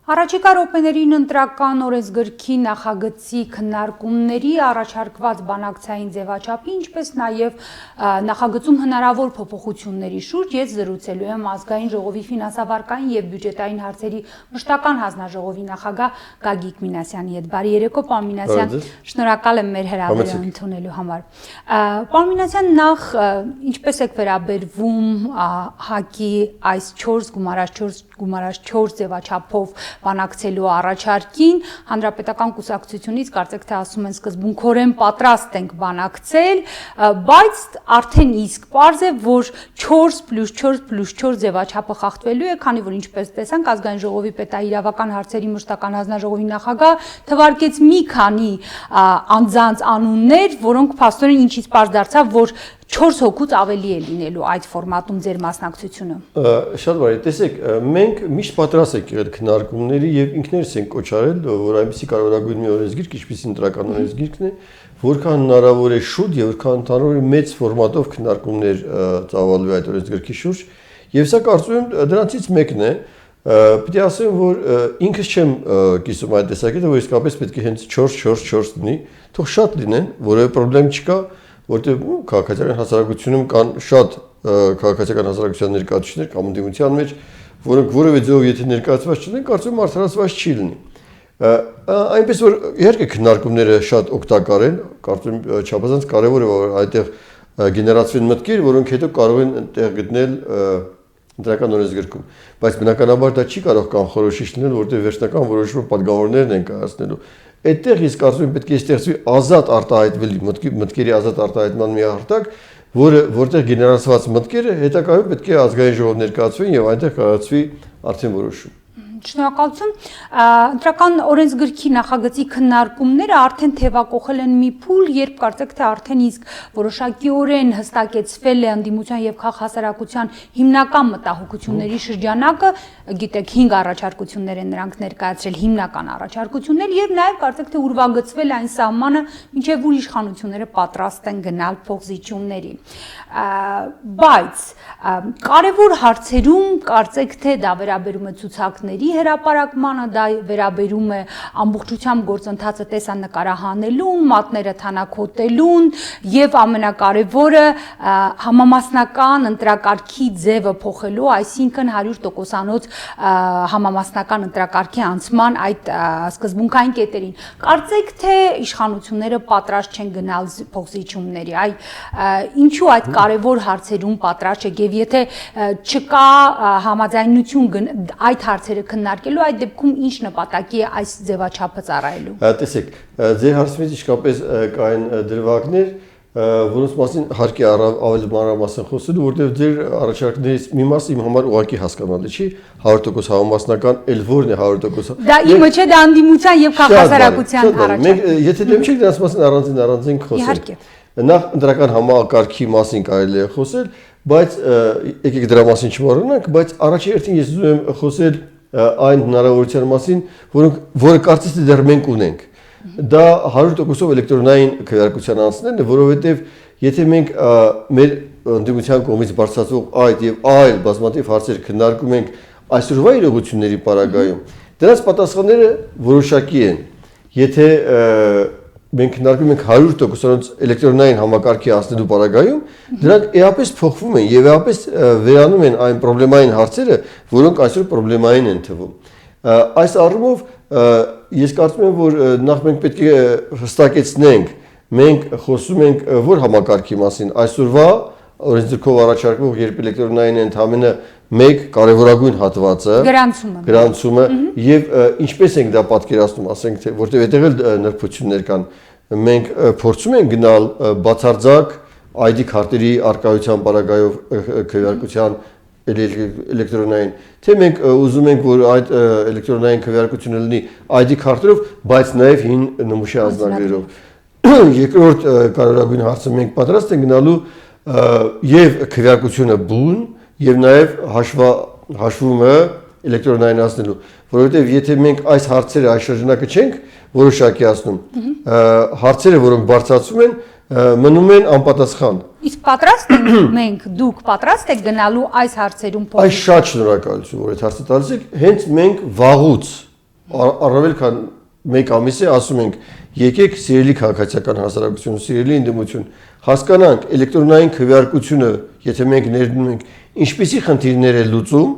Առաջիկա րոպեներին ընտրական օրենսգրքի նախագծի քննարկումների առաջարկված բանակցային ձևաչափի, ինչպես նաև նախագծում հնարավոր փոփոխությունների շուրջ ես զրուցելու եմ ազգային ժողովի ֆինանսավարկային եւ բյուջետային հարցերի մշտական հանձնաժողովի նախագահ Գագիկ Մինասյանի հետ։ Բարի երեկո, պարոն Մինասյան, շնորհակալ եմ մեր հրավերը ընդունելու համար։ Պարոն Մինասյան, նախ ինչպես եք վերաբերվում ՀԱԿ-ի այս 4 ձևաչափով բանակցելու առաջարկին, հանրապետական կուսակցությունից կարծեք թե ասում են սկզբունքորեն պատրաստ ենք բանակցել, բայց արդեն իսկ պարզ է, որ 4+4+4 ձևաչափը խախտվելու է, քանի որ ինչպես տեսանք ազգային ժողովի պետաիրավական հարցերի մշտական հանձնաժողովի նախագահ թվարկեց մի քանի անձանց անուններ, որոնք փաստորեն ինչից պարզ դարձավ, որ 4 հոգուց ավելի է լինելու այդ ֆորմատում ձեր մասնակցությունը։ Շատ բարի, տեսեք, մենք միշտ պատրաստ ենք եղել քննարկումների եւ ինքներս ենք կոչարել, որ այնպեսի կարևորագույն մի օրենսգիրք, ինչպես ընտրական օրենսգիրքն է, որքան հնարավոր է շուտ եւ որքան հնարավոր է մեծ ֆորմատով քննարկումներ ծավալվի այդ օրենսգիրքի շուրջ, եւ սա կարծում եմ դրանցից մեկն է։ Պետք է ասեմ, որ ինքս չեմ կիսում այդ տեսակետը, որ իսկապես պետք է հենց 4-4-4 լինի, թող շատ լինեն, որևէ խնդրեմ չկա, որտեղ քաղաքացիական հասարակությունում կան շատ քաղաքացիական հասարակության ներկայացուցիչներ կամ ընդդիմության մեջ, որոնք որևէ ձեւով եթե ներկայացված չլինեն, կարծում եմ արդարացված չի լինի։ Այնպես որ իհարկե քննարկումները շատ օգտակար են, կարծում եմ չափազանց կարևոր է, որ այդտեղ գեներացվեն մտքեր, որոնք հետո կարող են տեղ գտնել ընտրական օրենսգրքում, բայց բնականաբար դա չի կարող կանխորոշիչ լինել, որտեղ վերջնական որոշումը պատգամավորներն են կայացնելու։ Այդտեղ ես կարծում եմ պետք է ստեղծվի ազատ արտահայտվելի մտքերի ազատ արտահայտման մի հարթակ, որտեղ գեներացված մտքերը հետագայում պետք է ազգային ժողով ներկայացվեն եւ այնտեղ կայացվի արդեն որոշում։ Շնորհակալություն։ Ընտրական օրենսգրքի նախագծի քննարկումները արդեն թևակողել են մի փուլ, երբ կարծեք թե արդեն իսկ որոշակիորեն հստակեցվել է ընդդիմության եւ քաղաքասարակության հիմնական մտահոգությունների շրջանակը, գիտեք 5 առաջարկություններ են նրանք ներկայացրել, հիմնական առաջարկություններ եւ նաեւ կարծեք թե ուրվագծվել այն սահմանը, մինչեւ որ իշխանությունները պատրաստ են գնալ փոխզիջումների։ Բայց կարևոր հարցերում կարծեք թե դա վերաբերում է ցուցակների հրապարակմանը, դա վերաբերում է ամբողջությամբ գործընթացը տեսանկարահանելուն, մատները թանաքոտելուն եւ ամենակարևորը համամասնական ընտրակարգի ձևը փոխելու, այսինքն 100%-անոց համամասնական ընտրակարգի անցման այդ սկզբունքային կետերին։ Կարծեք թե իշխանությունները պատրաստ չեն գնալ փոխզիջումների, ինչու այդ կարևոր հարցերում պատրաստ չեք եւ եթե չկա համաձայնություն այդ հարցերը քննարկելու, այդ դեպքում ինչ նպատակի է այս ձևաչափը ծառայելու։ Տեսեք, ձեր հարցումից իսկապես կային դրվագներ, որոնց մասին հարկի ավելի մանրամասն խոսելու, որտեղ ձեր առաջարկներից մի մասը իմ համար ուղղակի հասկանալի չի, 100% համամասնական, էլ որն է 100%։ Դա իմը չէ, դա ընդդիմության եւ քաղաքասարակության առաջարկ։ Մենք եթե դեմ չենք դրանց մասին առանձին խոսել։ Իհարկե։ Նախ ընտրական համակարգի մասին կարելի է խոսել, բայց եկեք դրա մասին չմոռանանք, բայց առաջին հերթին ես ուզում եմ խոսել այն հնարավորության մասին, որը կարծես թե դեռ մենք ունենք։ Դա 100%-ով էլեկտրոնային քվեարկության անցնելն է, որովհետև եթե մենք մեր ընդդիմության կողմից բարձրացող այդ եւ այլ բազմաթիվ հարցեր քննարկում ենք այսօրվա իրողությունների պարագայում, դրանց պատասխանները որոշակի են։ Եթե մենք քննարկում ենք 100%-անոց էլեկտրոնային համակարգի անցնելու պարագայում, դրանք էապես փոխվում են եւ էապես վերանում են այն խնդրեմային հարցերը, որոնք այսօր խնդրեմային են թվում։ Այս առումով ես կարծում եմ, որ նախ մենք պետք է հստակեցնենք, մենք խոսում ենք որ համակարգի մասին, այսօրվա օրենսգրքով առաջարկվող երբ էլեկտրոնային է ընդհանրապես մեկ կարևորագույն հատվածը գրանցումը եւ ինչպես ենք դա պատկերացնում, ասենք թե որտեղ այդտեղ էլ նրբություններ կան, մենք փորձում ենք գնալ բացարձակ ID քարտերի արկայության պարագայով քվեարկության էլեկտրոնային, թե մենք ուզում ենք որ այդ էլեկտրոնային քվեարկությունը լինի ID քարտերով, բայց նաեւ հին նմուշի անձնագրերով։ Երկրորդ կարևորագույն հարցը մենք պատրաստ ենք գնալու եւ քվեարկությունը բուն եւ նաեւ հաշվում է էլեկտրոնայնացնելու, որովհետեւ եթե մենք այս հարցերը այս շրջանակը չենք որոշակիացնում, հարցերը, որոնք բարձրացում են, մնում են անպատասխան։ Իսկ պատրաստ ենք մենք, դուք պատրաստ եք գնալու այս հարցերում փոխել։ Այս շատ շնորհակալություն, որ այդ հարցը տալիս եք, հենց մենք վաղուց առավել քան 1 ամիս է ասում ենք եկեք սիրելի քաղաքացիական հասարակություն, սիրելի ընդդիմություն, հասկանանք էլեկտրոնային քվեարկությունը, եթե մենք ներդնում ենք, ինչպիսի խնդիրներ է լուծում,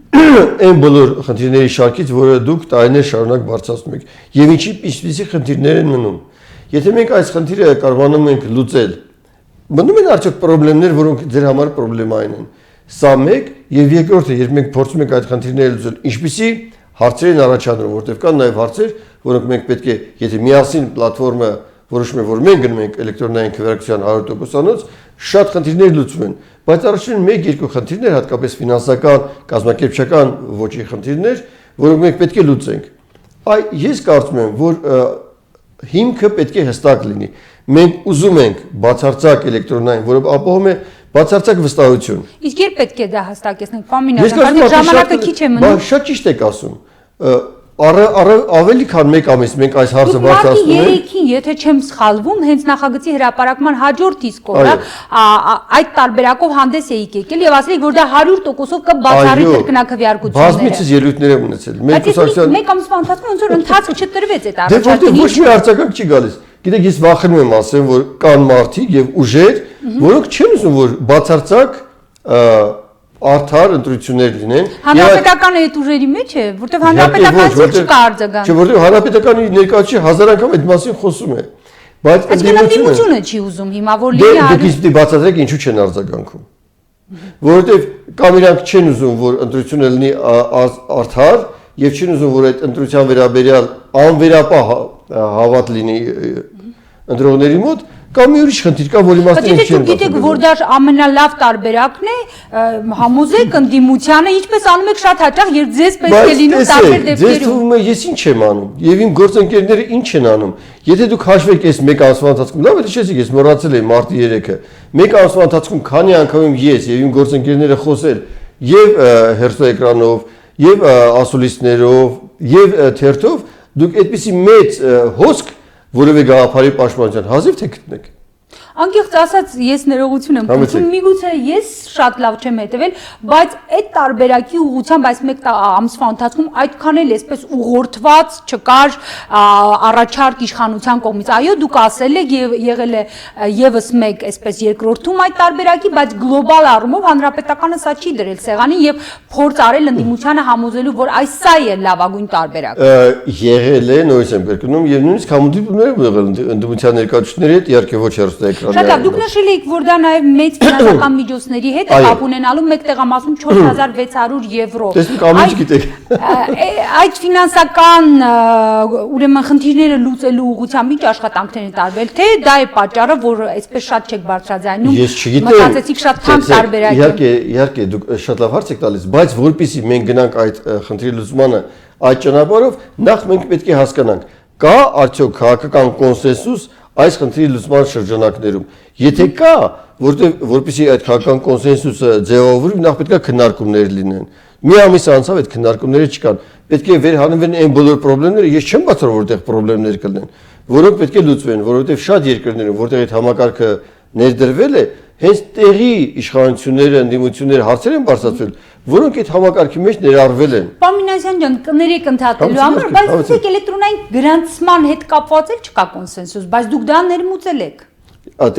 այն բոլոր խնդիրների շարքից, որը դուք տարիներ շարունակ բարձրացնում եք, եւ ինչպիսի խնդիրներ են մնում։ Եթե մենք այս խնդիրը կարողանում ենք լուծել, մնում են արդյոք խնդիրներ, որոնք ձեր համար խնդրեմային են։ Սա մեկ եւ երկրորդը, երբ մենք փորձում ենք այդ խնդիրները լուծել, ինչպիսի հարցեր են առաջադրում, որտեղ կան նաեւ հարցեր, որոնք մենք պետք է, եթե միասին պլատֆորմը որոշում է, որ մենք գնում ենք էլեկտրոնային քվեարկության 100%-անոց, շատ խնդիրներ լուծվում են, բայց առաջին 1-2 խնդիրներ, հատկապես ֆինանսական, կազմակերպչական ոճի խնդիրներ, որոնք մենք պետք է լուծենք։ Ես կարծում եմ, որ հիմքը պետք է հստակ լինի։ Մենք ուզում ենք բացարձակ էլեկտրոնային, որը ապահովում է բացարձակ վստահություն։ Իսկ երբ պետք է դա հստակեցնենք, պարոն, ժամանակը քիչ է մնում։ Շատ ճիշտ եք ասում։ Ավելի քան 1 ամիս մենք այս հարցը բարձրացնում ենք։ Մարտի 3-ին, եթե չեմ սխալվում, հենց նախագծի հրապարակման հաջորդ իսկ օրը այդ տարբերակով հանդես էիք եկել եւ ասել եք, որ դա 100%-ով կբացառի կրկնակվեարկությունները։ Բազմիցս ելույթներ եմ ունեցել։ Մենք կուսակցության 1 ամսվա ընթացքում ոնց որ ընթացք չտրվեց այդ առաջարկը։ Ոչ մի արձագանք չի գալիս։ Գիտեք, ես վախենում եմ ասեմ, որ կան մարդիկ եւ ուժեր, որոնք չեն ուզում, որ բացարձակ արդար ընտրություններ լինեն։ Հանրապետականը այդ ուժերի մեջ է, որտեղ հանրապետականից չկա արձագանք։ Չէ, որտեղ հանրապետականի ներկայացուցիչ 1000 անգամ այդ մասին խոսում է։ Բայց ընդդիմությունը չի ուզում հիմա որ լինի դուք ինձ բացատրեք ինչու չեն արձագանքում։ Որովհետև կամ իրանք չեն ուզում, որ ընտրությունը լինի արդար, եւ չեն ուզում, որ այդ ընտրության վերաբերյալ անվերապահ հավատ լինի ընտրողների մոտ, կամ մի ուրիշ խնդիր կա, որի մասին չեն խոսում։ Գիտեք, որ դա ամենալավ տարբերակն է, համոզեք ընդդիմությանը, ինչպես անում եք շատ հաճախ, երբ ձեզ պետք է լինում տարբեր դեպքերում։ Ձեզ թվում է ես ինչ եմ անում, եւ իմ գործընկերները ինչ են անում։ Եթե դուք հաշվեք այս 1 ամսվա ընթացքում, լավ է, հիշեցիք, ես մոռացել եմ մարտի 3-ը։ 1 ամսվա ընթացքում քանի անգամ ես եւ իմ գործընկերները խոսել եւ հերթոէկրանով, եւ ասուլիսներով, եւ թերթով, դուք այդպիսի մեծ հոսք որևէ գաղափարի պաշտպանության հազիվ թե գտնեք։ Անկեղծ ասած, ես ներողություն եմ խնդրում, միգուցե ես շատ լավ չեմ հետևել, բայց այդ տարբերակի ուղղությամբ այս 1 ամսվա ընթացքում այդքան էլ այսպես ուղղորդված չկար առաջարկ իշխանության կողմից։ Այո, դուք ասել եք եւ եղել է եւս մեկ այսպես երկրորդում այդ տարբերակի, բայց գլոբալ առումով հանրապետականը սա չի դրել սեղանին եւ փորձ արել ընդդիմությանը համոզելու, որ այս սա է լավագույն տարբերակը։ Եղել է, նույնիսկ եմ կրկնում, եւ նույնիսկ համոզություններ են եղել ընդդիմության ներկայացուցիչների հետ, իհարկե ոչ հեռուստաէկրան։ Շատ լավ, դուք նշել եք, որ դա նաև մեծ ֆինանսական միջոցների հետ է կապ ունենալու, մեկ տեղամասում 4600 եվրո։ Տեսնեք, ամեն ինչ գիտեք։ Այդ ֆինանսական ուրեմն խնդիրները լուծելու ուղղությամբ ինչ աշխատանքներ են տարվել, թե դա է պատճառը, որ այսպես շատ չեք բարձրաձայնում։ Ես չգիտեմ։ Մտածեցիք շատ թանկ տարբերակ է։ Իհարկե, դուք շատ լավ հարց եք տալիս, բայց որpիսի մենք գնանք այդ խնդրի լուծմանը այդ ճանապարհով, նախ մենք պետք է հասկանանք, կա արդյոք քաղաքական կոնսենսուս այս խնդրի լուծման շրջանակներում։ Եթե կա, որպեսզի այդ քաղաքական կոնսենսուսը ձևավորվի, նախ պետք է քննարկումներ լինեն։ Մի ամիս անցավ այդ քննարկումները չկան։ Պետք է վերհանվեն այն բոլոր խնդիրները, ես չեմ բացառում, որտեղ խնդիրներ կլինեն, որոնք պետք է լուծվեն, որովհետև շատ երկրներում, որտեղ այդ համակարգը ներդրվել է, հենց տեղի իշխանությունները, ընդդիմությունները հարցեր են բարձրացրել, որոնք այդ համակարգի մեջ ներառվել են։ Պարոն Մինասյան ջան, կներեք ընդհատելու համար, բայց դուք էլեկտրոնային գրանցման հետ կապված էլ չկա կոնսենսուս, բայց դուք դա ներմուծել եք։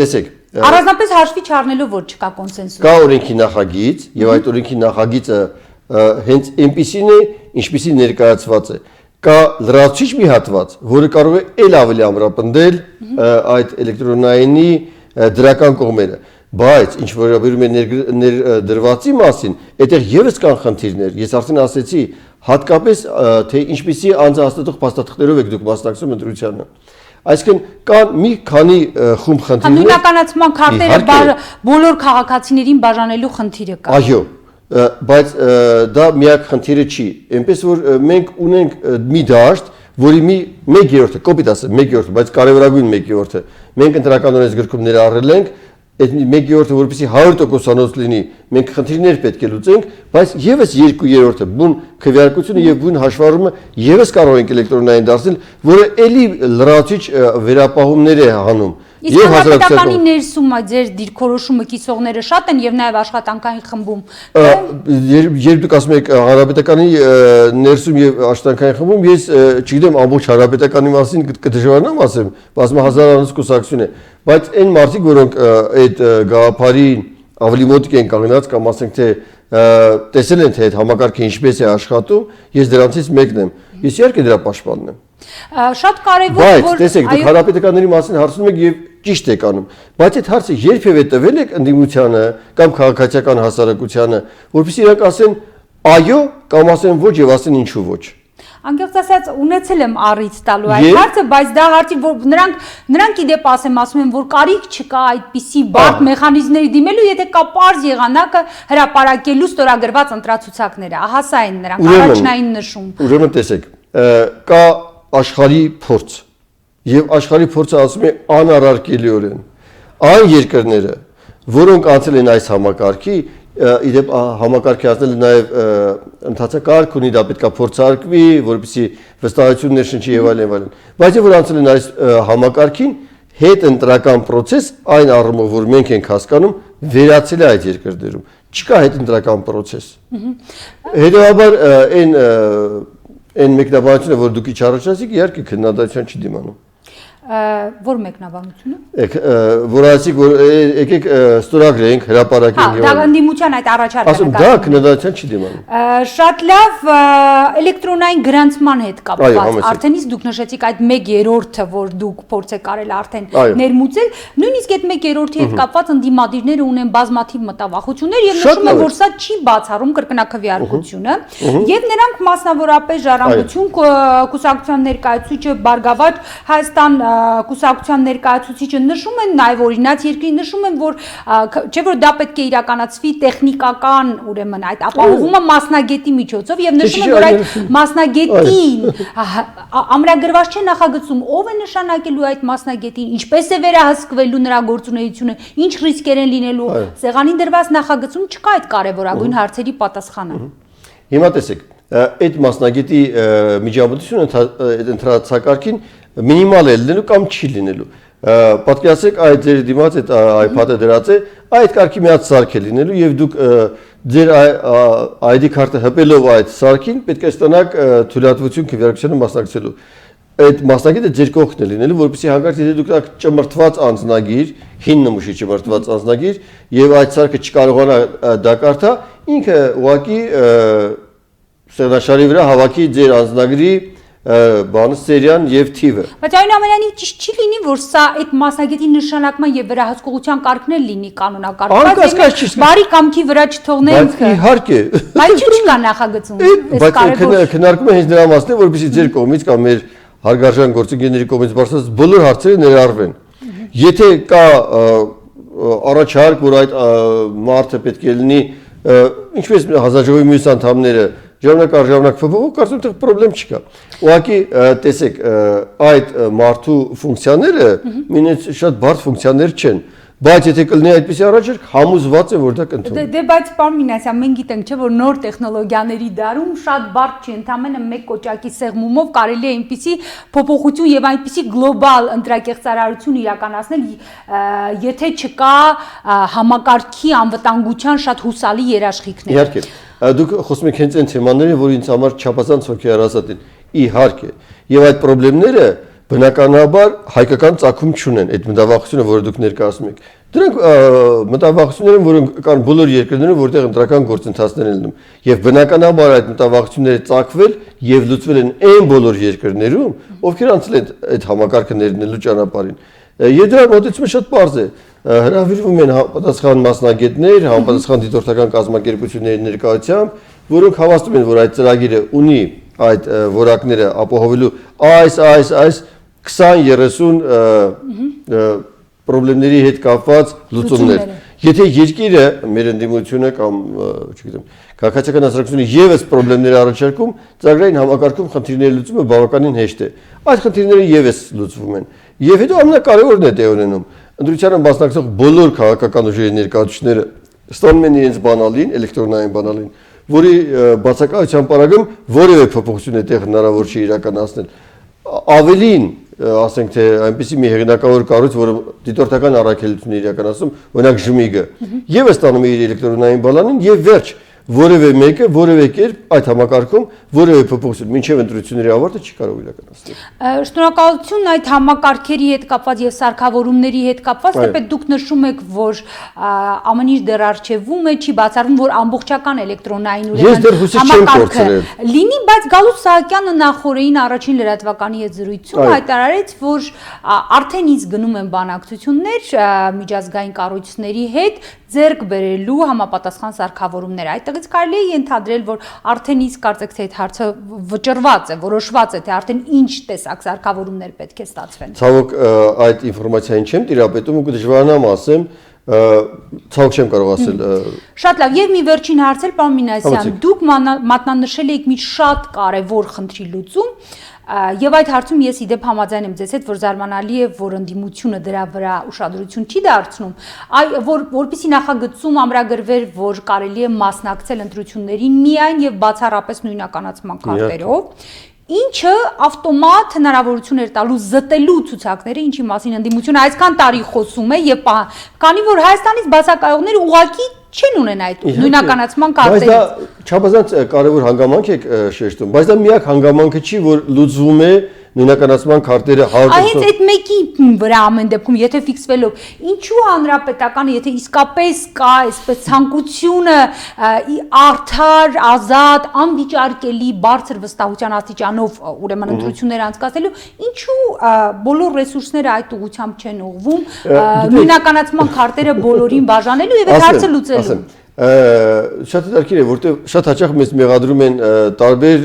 Տեսեք, առանձնապես հաշվի չառնելով, որ չկա կոնսենսուս։ Կա օրենքի նախագիծ, եւ այդ օրենքի նախագիծը հենց այնպիսին է, ինչպիսի ներկայացված է։ Կա լրացուցիչ մի հատված, որը կարող է ել ավելի ամրապնդել այդ էլեկտրոնայինի դրական կողմերը, բայց ինչ վերաբերում է ներդրվածի մասին, այդտեղ եւս կան խնդիրներ։ Ես արդեն ասացի, հատկապես թե ինչպիսի անձահաստատող փաստաթղթերով եք դուք մասնակցում ընտրությանը։ Այսինքն կան մի քանի խումբ խնդիրներ։ Նույնականացման քարտերը բոլոր քաղաքացիներին բաժանելու խնդիրը կա։ Այո, բայց դա միակ խնդիրը չի։ Այնպես որ մենք ունենք մի դաշտ, որի մի 1/3-ը, կոպիտ ասեմ, 1/3, բայց կարևորագույն 1/3-ը մենք ընտրական օրենսգրքում ներառել ենք, այդ 1/3-ը որպեսզի 100%-անոց լինի, մենք խնդիրներ պետք է լուծենք, բայց եւս 2/3-ը բուն քվեարկությունը եւ բուն հաշվառումը եւս կարող ենք էլեկտրոնային դարձնել, որը ելի լրացուցիչ վերապահումներ է հանում։ Իսկ հանրապետականի ներսում ձեր դիրքորոշումը կիսողները շատ են եւ նաեւ աշխատանքային խմբում։ Երբ դուք ասում եք հանրապետականի ներսում եւ աշխատանքային խմբում, ես չգիտեմ ամբողջ հանրապետականի մասին կդժվարանամ ասեմ, բազմահազարանոց կուսակցություն է, բայց այն մարդիկ, որոնք այդ գաղափարին ավելի մոտիկ են կանգնած կամ ասենք թե տեսել են թե այդ համակարգը ինչպես է աշխատում, ես դրանցից մեկն եմ։ Ես իհարկե դրա պաշտպանն եմ։ Շատ կարևոր է, որ տեսեք, դուք հանրապետականների մասին հարցնում եք եւ ճիշտ եք անում, բայց այդ հարցը երբևէ տվել եք ընդդիմությանը կամ քաղաքացիական հասարակությանը, որովհետեւ իրանք ասեն այո կամ ասեն ոչ եւ ասեն ինչու ոչ։ Անկեղծ ասած ունեցել եմ առիթ տալու այդ հարցը, բայց դա հարցի որ նրանք իդեպ ասում են, որ կարիք չկա այդպիսի բարդ մեխանիզմների դիմելու, եթե կա պարզ եղանակը հրապարակելու ստորագրված ընտրացուցակները, ահա սա են նրանք առաջնային նշում։ Ուրեմն տեսեք, կա աշխարհի փորձ եւ աշխարհի փորձը ասում է անառարկելիորեն այն երկրները, որոնք անցել են այս համակարգի, իդեպ համակարգի ասել նաև ընդհանրակարգ ունի, դա պետք է փորձարկվի, որպեսզի վստահություններ շնչի եւ այլն։ Բայց որ անցել են այս համակարգին, հետ ընտրական process այն առումով, որ մենք ենք հասկանում, վերացել է այդ երկրներում։ Չկա հետ ընտրական process։ Հետևաբար այն մեկնաբանությունը, որ դուք իջառաջացիք, իհարկե քննադատության չի դիմանում։ Որ մեկնաբանությունը։ Որ ասիկ որ եկեք ստորագրենք, հրապարակենք եւ այլն։ Դա ընդդիմության այդ առաջարկը։ Ասում դա քննադատության չի դիմանում։ Շատ լավ, էլեկտրոնային գրանցման հետ կապված արդեն իսկ դուք նշեցիք այդ 1/3-ը, որ դուք փորձ եք արել արդեն ներմուծել, նույնիսկ այդ 1/3-ի հետ կապված ընդդիմադիրները ունեն բազմաթիվ մտավախություններ եւ նշում են, որ սա չի բացառում կրկնակվյարկությունը եւ նրանք մասնավորապես Ժառանգություն կուսակցության ներկայացուցիչը Բարգավաճ Հայաստան կուսակցության ներկայացուցիչը նշում են նաև օրինաց երկրի նշում են որ չէ որ դա պետք է իրականացվի տեխնիկական ուրեմն այդ ապահովումը մասնագետի միջոցով եւ նշում են որ այդ մասնագետին ամրագրված չէ նախագծում ով է նշանակելու այդ մասնագետին ինչպես է վերահսկվելու նրա գործունեությունը ինչ ռիսկեր են լինելու սեղանին դրված նախագծում չկա այդ կարևորագույն հարցերի պատասխանը հիմա տեսեք այդ մասնագետի միջամտությունը ընտրացակարգին մինիմալ է լինելու կամ չի լինելու։ Պատկերացրեք այդ ձեր դիմաց այդ iPad-ը դրած է, այդ կարգի մի հատ սարք է լինելու եւ դուք ձեր ID քարտը հպելով այդ սարքին պետք է ստանաք թույլատվություն քվեարկությանը մասնակցելու։ Այդ մասնագետը ձեր կողքն է լինելու, որովհետեւ հանկարծ եթե դուք ճմրթված անձնագիր, հին նմուշի ճմրթված անձնագիր եւ այդ սարքը չկարողանա դա կարդա, ինքը ուղղակի սեղանաշարի վրա հավաքի ձեր անձնագրի բանը սերիան եւ թիվը։ Բայց այնուամենայնիվ ճիշտ չի լինի, որ սա այդ մասնագետի նշանակման եւ վերահսկողության կարգն էլ լինի կանոնակարգված։ Բարի կամքի վրա չթողնենք։ Բայց իհարկե։ Բայց չկա նախագծում։ Բայց քննարկումը հենց նրա մասն է, որովհետեւ ձեր կողմից կամ մեր հարգարժան գործընկերների կողմից բարձրացած բոլոր հարցերը ներառվեն։ Եթե կա առաջարկ, որ այդ մարդը պետք է լինի, ինչպես հանձնաժողովի մյուս անդամները Ժամանակ փոխվող, կարծում եմ պրոբլեմ չկա։ Ուղղակի տեսեք, այդ մարդու ֆունկցիաները մինչ շատ բարդ ֆունկցիաներ չեն, բայց եթե կլինի այդպիսի առաջարկ, համոզված եմ, որ դա կընդունվի։ Դե բայց պարոն Մինասյան, մենք գիտենք, չէ՞ որ նոր տեխնոլոգիաների դարում շատ բարդ չի, ընդամենը մեկ կոճակի սեղմումով կարելի է այնպիսի փոփոխություն եւ այնպիսի գլոբալ ընտրակեղծարարություն իրականացնել, եթե չկա համակարգի անվտանգության շատ հուսալի երաշխիքներ։ Իհարկե։ Դուք խոսում եք հենց այն թեմաները, որ ինձ համար չափազանց հոգեհարազատ են։ Իհարկե, եւ այդ խնդիրները բնականաբար հայկական ծագում չունեն, այդ մտավախությունը, որը դուք ներկայացնում եք։ Դրանք մտավախություններ են, որոնք կան բոլոր երկրներում, որտեղ ընտրական գործընթացներ են լինում, եւ բնականաբար այդ մտավախությունները ծագվել եւ լուծվել են այն բոլոր երկրներում, ովքեր անցել են այդ համակարգը ներդնելու ճանապարհին։ Եվ դրա մոտեցումը շատ պարզ է։ Հրավիրվում են համապատասխան մասնագետներ, համապատասխան դիտորդական կազմակերպությունների ներկայությամբ, որոնք հավաստում են, որ այդ ծրագիրը ունի այդ որակները ապահովելու այս 20-30 խնդիրների հետ կապված լուծումներ։ Եթե երկիրը մեր ընդդիմությունը կամ, չգիտեմ, քաղաքացիական հասարակությունը եւս խնդիրներ առաջարկում, ծրագրային համակարգում խնդիրների լուծումը բավականին հեշտ է։ Այդ խնդիրները եւս լուծվում են։ Եվ հետո ամենակարևորն է տեղ ունենում ընտրությանը մասնակցող բոլոր քաղաքական ուժերի ներկայացուցիչները ստանում են իրենց բանալին, էլեկտրոնային բանալին, որի բացակայության պարագում որևէ փոփոխություն է տեղ հնարավոր չի իրականացնել։ Ավելին ասենք թե այնպեսի մի հեղինակավոր կառույց, որը դիտորդական առաքելություն է իրականացնում, օրինակ ԺՄԻԳ-ը, եւ ստանում է իր էլեկտրոնային բալանին եւ վերջ որևէ մեկը որևէ կերպ այդ համակարգում որևէ փոփոխություն մինչև ընտրությունների ավարտը չի կարող իրականացնել։ Շնորհակալություն այդ համակարգերի հետ կապված եւ սարքավորումների հետ կապված, թեպետ դուք նշում եք, որ ամեն ինչ դեռ արժևում է, չի բացառվում, որ ամբողջական էլեկտրոնային համակարգը լինի, բայց Գալուստ Սահակյանը նախորդին առաջին լրատվականի հետ զրույցում հայտարարեց, որ արդեն իսկ գնում են բանակցություններ միջազգային կառույցների հետ ձեռք բերելու համապատասխան սարքավորումներ։ Այդտեղից կարելի է ենթադրել, որ արդեն իսկ կարծեք թե այդ հարցը վճռված է, որոշված է, թե արդեն ինչ տեսակ սարքավորումներ պետք է ստացվեն։ Ցավոք այդ ինֆորմացիային չեմ տիրապետում ու կդժվարանամ ասեմ, ցավոք չեմ կարող ասել։ Շատ լավ, եւ մի վերջին հարց էլ, պարոն Մինասյան, դուք մատնանշել եք մի շատ կարևոր խնդրի լուծում, եւ այդ հարցում ես իդեպ համաձայն եմ ձեզ հետ, որ զարմանալի է, որ ընդդիմությունը դրա վրա ուշադրություն չի դարձնում, որպեսզի նախագծում ամրագրվեր, որ կարելի է մասնակցել ընտրություններին միայն եւ բացառապես նույնականացման քարտերով, ինչը ավտոմատ հնարավորություն էր տալու զտելու ցուցակները, ինչի մասին ընդդիմությունը այսքան տարի խոսում է եւ քանի որ Հայաստանից բացակայողները ուղղակի չեն ունեն այդ նույնականացման կարգերը։ Բայց դա չափազանց կարևոր հանգամանք է շեշտում, բայց դա միակ հանգամանքը չի, որ լուծվում է նույնականացման քարտերը 100%։ Հենց այդ մեկի վրա ամեն դեպքում, եթե ֆիքսվելով, ինչու հանրապետականը, եթե իսկապես կա այսպես ցանկությունը արդար, ազատ, անվիճարկելի, բարձր վստահության աստիճանով ուրեմն ընտրություններ անցկացնելու, ինչու բոլոր ռեսուրսները այդ ուղղությամբ չեն ուղղվում, նույնականացման քարտերը բոլորին բաժանելու եւ այդ հարցը լուծելու։ Շատ հետաքրքիր է, որտեղ շատ հաճախ մեզ մեղադրում են տարբեր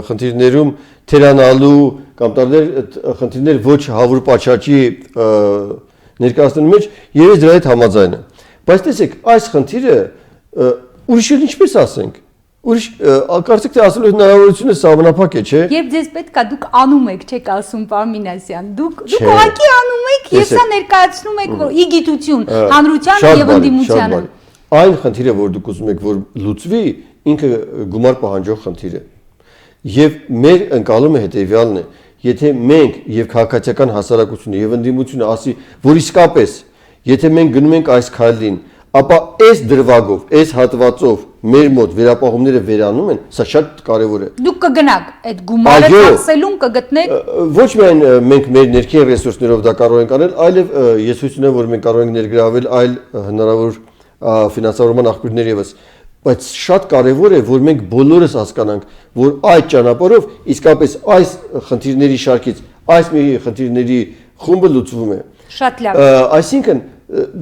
խնդիրներում թերանալու կամ տարբեր խնդիրներ ոչ հավուր պատշաճի ներկայացնելու մեջ եւ ես դրա հետ համաձայն եմ։ Բայց տեսեք, այս խնդիրը ուրիշ ինչպես ասենք, ուրիշ կարծեք թե ասելու հնարավորությունը սահմանափակ է, չէ՞։ Եվ ձեզ պետք է դուք անում եք, չեք ասում, պարոն Մինասյան, դուք ուղղակի անում եք եւ սա ներկայացնում եք ի գիտություն հանրությանը եւ ընդդիմությանը։ Այն խնդիրը, որ դուք ուզում եք, որ լուծվի, ինքը գումար պահանջող խնդիր է։ Եվ մեր ընկալումը հետեւյալն է, եթե մենք եւ քաղաքացիական հասարակությունը եւ ընդդիմությունը ասի, որ իսկապես, եթե մենք գնում ենք այս քայլին, ապա այս դրվագով, այս հատվածով մեր մոտ վերապահումները վերանում են, սա շատ կարևոր է։ Դուք կգնաք այդ գումարը ծախսելուն կգտնեք։ Ոչ միայն մենք մեր ներքին ռեսուրսներով դա կարող ենք անել, այլև ես հույս ունեմ, որ մենք կարող ենք ներգրավել այլ հնարավոր ֆինանսավորման աղբյուրներ եւս, բայց շատ կարևոր է, որ մենք բոլորս հասկանանք, որ այդ ճանապարհով իսկապես այս խնդիրների շարքից այս մի խնդիրների խումբը լուծվում է։ Շատ լավ։ Այսինքն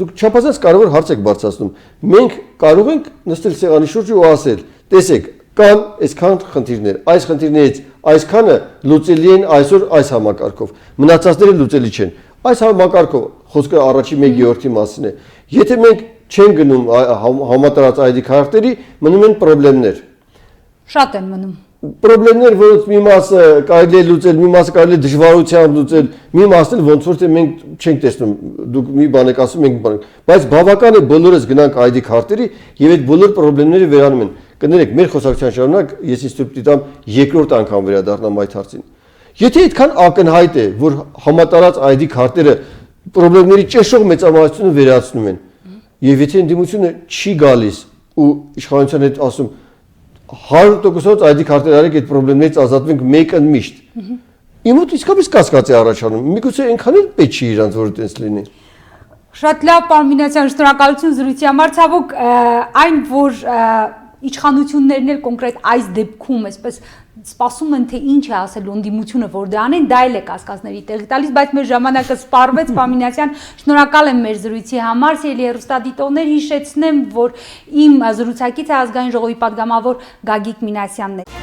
դուք չափազանց կարևոր հարց եք բարձրացնում։ Մենք կարող ենք նստել սեղանի շուրջը ու ասել, տեսեք, կան այսքան խնդիրներ, այս խնդիրներից այսքանը լուծելի են այսօր այս համակարգով, մնացածները լուծելի չեն։ Այս համակարգով խոսքը առաջի 1/3-ի մասին է։ Եթե մենք չեն գնում համատարած ID քարտերի, մնում են խնդիրներ։ Շատ են մնում։ Խնդիրներ, որոնց մի մասը կարելի է լուծել, մի մասը կարելի է դժվարությամբ լուծել, մի մասն էլ ոնց որ թե մենք չենք տեսնում, դուք մի բան եք ասում, մենք բան, բայց բավական է բոլորս գնանք ID քարտերի եւ այդ բոլոր խնդիրները վերանում են։ Կներեք, մեր խոսակցության շարունակ ես ինստիտուտի տամ երկրորդ անգամ վերադառնամ այդ հարցին։ Եթե այդքան ակնհայտ է, որ համատարած ID քարտերը խնդիրների ճշգրիտ մեծամասնությունը վերացնում են, եւ եթե ընդդիմությունը չի գալիս ու իշխանության հետ ասում 100% ID քարտեր արեք այդ խնդիրներից ազատվենք մեկ ընդմիշտ։ Իմ մոտ իսկապես կասկած է առաջանում։ Միգուցե այնքան էլ պետք չի իրանց որ այդպես լինի։ Շատ լավ, պարոն Մինասյան, շնորհակալություն զրույցի համար։ Ցավոք այն, որ իշխանություններն էլ կոնկրետ այս դեպքում այսպես սպասում են թե ինչ է ասելու ընդդիմությունը որ դա անեն, դա էլ է կասկածների տեղի տալիս, բայց մեր ժամանակը սպառվեց, պարոն Մինասյան, շնորհակալ եմ մեր զրույցի համար, սիրելի հեռուստադիտողներ, հիշեցնեմ, որ իմ զրուցակիցը ազգային ժողովի պատգամավոր Գագիկ Մինասյանն է։